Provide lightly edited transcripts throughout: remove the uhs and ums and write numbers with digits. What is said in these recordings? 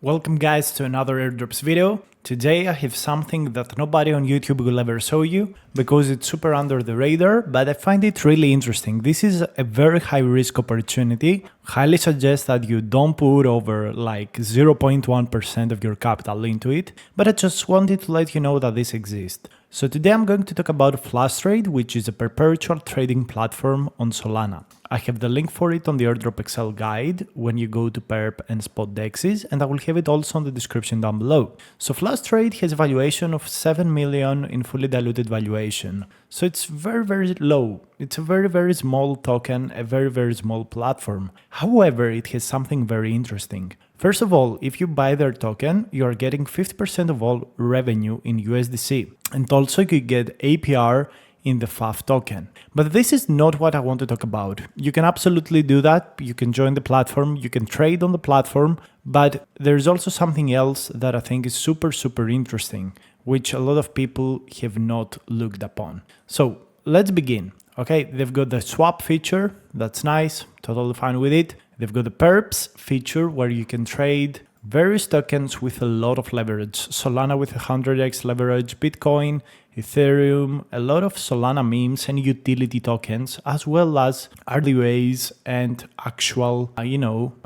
Welcome guys to another airdrops video. Today I have something that nobody on YouTube will ever show you because it's super under the radar, but I find it really interesting. This is a very high risk opportunity. Highly suggest that you don't put over like 0.1% of your capital into it, but I just wanted to let you know that this exists. So today I'm going to talk about Flash Trade, which is a perpetual trading platform on Solana. I have the link for it on the Airdrop Excel guide when you go to perp and spot dexes, and I will have it also in the description down below. So Flash Trade has a valuation of 7 million in fully diluted valuation. So it's very low. It's a very small token, a very small platform. However, it has something very interesting. First of all, if you buy their token, you are getting 50% of all revenue in USDC. And also you get APR in the FAF token. But this is not what I want to talk about. You can absolutely do that. You can join the platform, you can trade on the platform, but there's also something else that I think is super interesting, which a lot of people have not looked upon. So let's begin. Okay, they've got the swap feature, that's nice, totally fine with it. They've got the perps feature where you can trade various tokens with a lot of leverage. Solana with 100x leverage, Bitcoin, Ethereum, a lot of Solana memes and utility tokens, as well as RWAs and actual,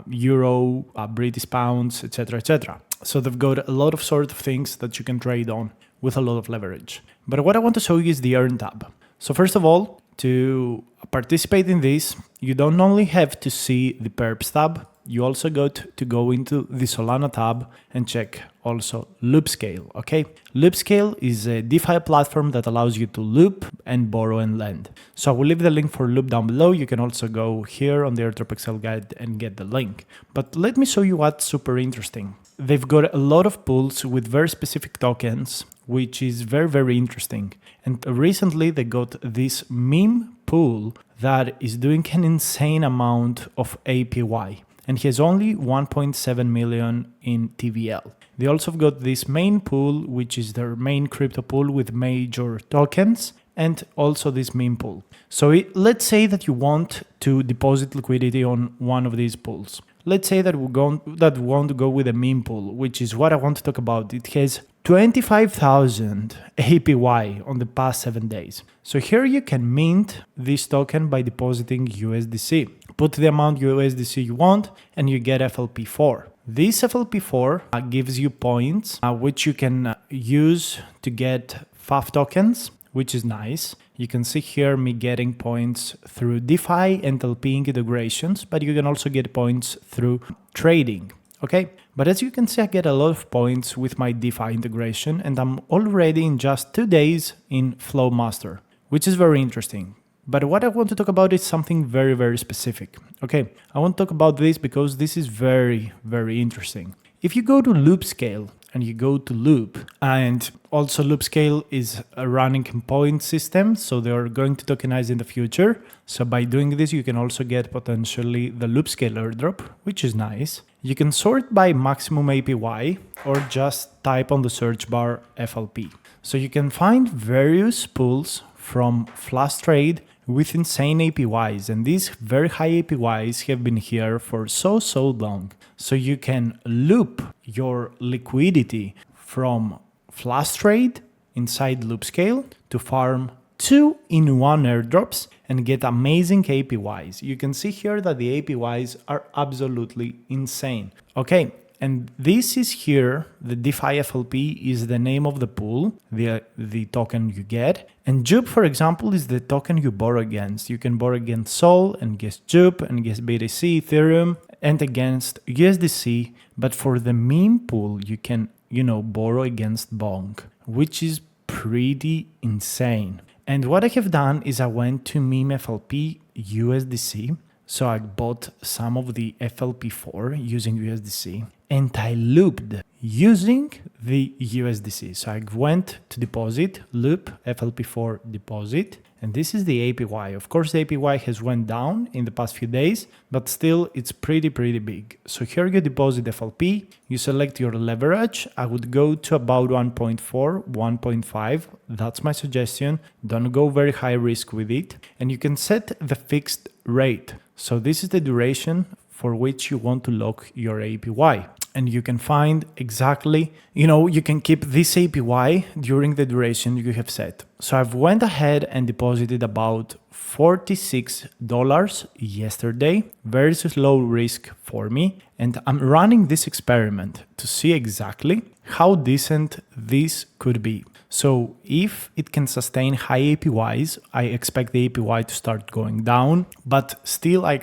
euro, British pounds, etc. So they've got a lot of sort of things that you can trade on with a lot of leverage. But what I want to show you is the Earn tab. So first of all, to participate in this, you don't only have to see the perps tab, you also got to go into the Solana tab and check also loop scale, okay? Loop scale is a DeFi platform that allows you to loop and borrow and lend. So I will leave the link for loop down below. You can also go here on the Airdrop Excel guide and get the link. But let me show you what's super interesting. They've got a lot of pools with very specific tokens, which is very interesting. And recently they got this meme pool that is doing an insane amount of APY. And he has only 1.7 million in TVL. They also got this main pool, which is their main crypto pool with major tokens, and also this meme pool. So let's say that you want to deposit liquidity on one of these pools. Let's say that we want to go with a meme pool, which is what I want to talk about. It has 25,000 APY on the past 7 days. So here you can mint this token by depositing USDC. Put the amount USDC you want and you get FLP4. This FLP4 gives you points which you can use to get FAF tokens, which is nice. You can see here me getting points through DeFi and LP integrations, but you can also get points through trading. Okay, but as you can see, I get a lot of points with my DeFi integration, and I'm already in just 2 days in Flow Master, which is very interesting. But what I want to talk about is something very specific. Okay, I want to talk about this because this is very interesting. If you go to Loop Scale and you go to Loop, and also Loop Scale is a running point system, so they are going to tokenize in the future. So by doing this, you can also get potentially the Loop Scale airdrop, which is nice. You can sort by maximum APY or just type on the search bar FLP. So you can find various pools from Flash Trade with insane APYs, and these very high APYs have been here for so long. So you can loop your liquidity from Flash Trade inside Loop Scale to farm 2-in-1 airdrops and get amazing APYs. You can see here that the APYs are absolutely insane. Okay, and this is here, the DeFi FLP is the name of the pool, the token you get. And Jupe, for example, is the token you borrow against. You can borrow against Sol and against Jupe and against BTC, Ethereum, and against USDC. But for the meme pool, you can, borrow against Bonk, which is pretty insane. And what I have done is I went to meme FLP USDC. So I bought some of the FLP4 using USDC and I looped using the USDC. So I went to deposit, loop, FLP4 deposit, and this is the APY. Of course, the APY has went down in the past few days, but still it's pretty big. So here you deposit FLP, you select your leverage. I would go to about 1.4, 1.5. That's my suggestion. Don't go very high risk with it. And you can set the fixed rate. So this is the duration for which you want to lock your APY. and you can find exactly, you can keep this APY during the duration you have set. So I've went ahead and deposited about $46 yesterday, very low risk for me. And I'm running this experiment to see exactly how decent this could be. So if it can sustain high APYs, I expect the APY to start going down, but still I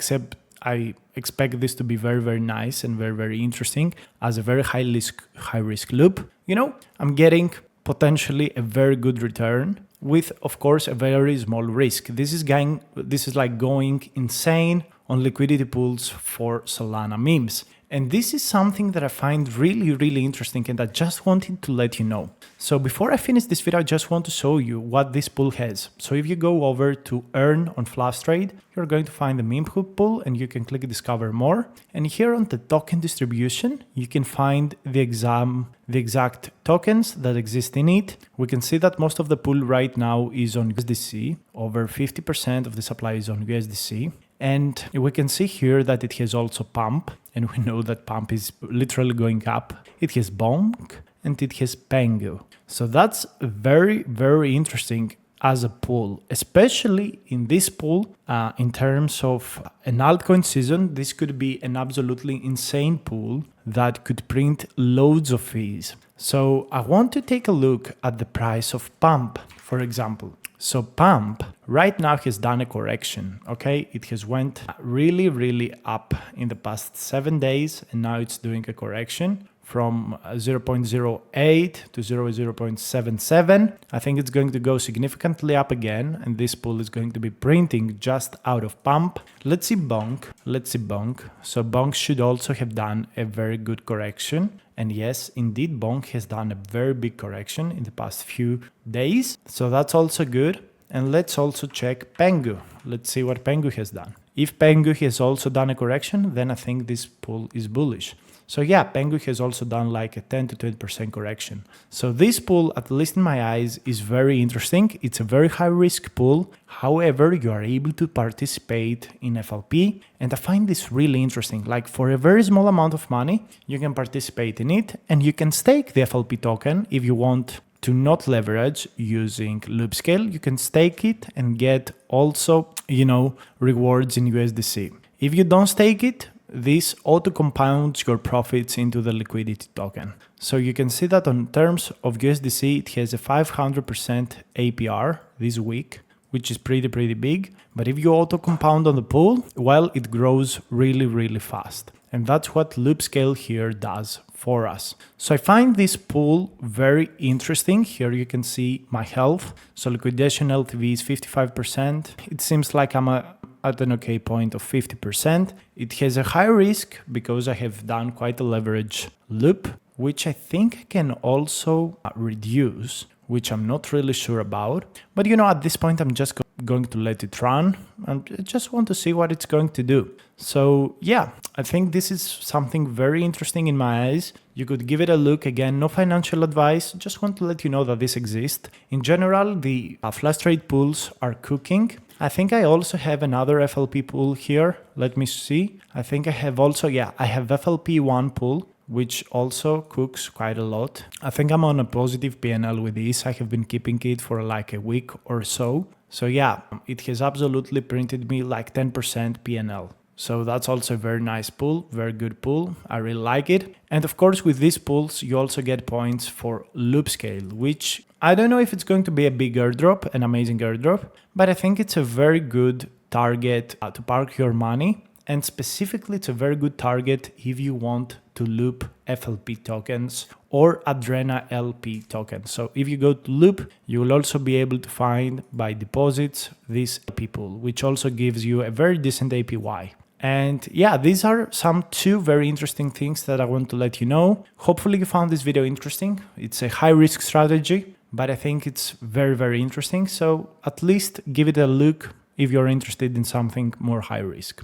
expect this to be very, very nice and very, very interesting as a very high risk loop. I'm getting potentially a very good return with, of course, a very small risk. This is like going insane on liquidity pools for Solana memes. And this is something that I find really, really interesting, and I just wanted to let you know. So before I finish this video, I just want to show you what this pool has. So if you go over to Earn on Flash Trade, you're going to find the meme hook pool, and you can click Discover More. And here on the token distribution, you can find the exact tokens that exist in it. We can see that most of the pool right now is on USDC. Over 50% of the supply is on USDC. And we can see here that it has also pump, and we know that pump is literally going up. It has bonk and it has Pengu. So that's very, very interesting as a pool, especially in this pool. In terms of an altcoin season, this could be an absolutely insane pool that could print loads of fees. So I want to take a look at the price of pump, for example. So pump right now has done a correction, okay? It has went really, really up in the past 7 days, and now it's doing a correction from 0.08 to 0.77. I think it's going to go significantly up again, and this pool is going to be printing just out of pump. Let's see bonk. So bonk should also have done a very good correction. And yes, indeed, bonk has done a very big correction in the past few days. So that's also good. And let's also check Pengu. Let's see what Pengu has done. If Pengu has also done a correction, then I think this pool is bullish. So yeah, Pengu has also done like a 10 to 20% correction. So this pool, at least in my eyes, is very interesting. It's a very high risk pool. However, you are able to participate in FLP. And I find this really interesting. Like for a very small amount of money, you can participate in it, and you can stake the FLP token if you want to not leverage using Loopscale. You can stake it and get also, rewards in USDC. If you don't stake it, this auto compounds your profits into the liquidity token. So you can see that on terms of USDC, it has a 500% APR this week, which is pretty big. But if you auto compound on the pool, well, it grows really, really fast. And that's what Loopscale here does for us. So I find this pool very interesting. Here you can see my health. So liquidation LTV is 55%. It seems like I'm at an okay point of 50%. It has a high risk because I have done quite a leverage loop, which I think I can also reduce, which I'm not really sure about. But at this point, I'm just going to let it run and just want to see what it's going to do. So yeah, I think this is something very interesting in my eyes. You could give it a look. Again, no financial advice. Just want to let you know that this exists. In general, the flash trade pools are cooking. I think I also have another FLP pool here. Let me see. I think I have also, I have FLP1 pool, which also cooks quite a lot. I think I'm on a positive PNL with this. I have been keeping it for like a week or so. So yeah, it has absolutely printed me like 10% PNL. So that's also a very nice pool, very good pool. I really like it. And of course, with these pools, you also get points for Loopscale, which I don't know if it's going to be a big airdrop, an amazing airdrop, but I think it's a very good target to park your money. And specifically, it's a very good target if you want to loop FLP tokens or Adrena LP tokens. So if you go to loop, you will also be able to find by deposits this LP pool, which also gives you a very decent APY. And yeah, these are some two very interesting things that I want to let you know. Hopefully you found this video interesting. It's a high risk strategy, but I think it's very, very interesting. So at least give it a look if you're interested in something more high risk.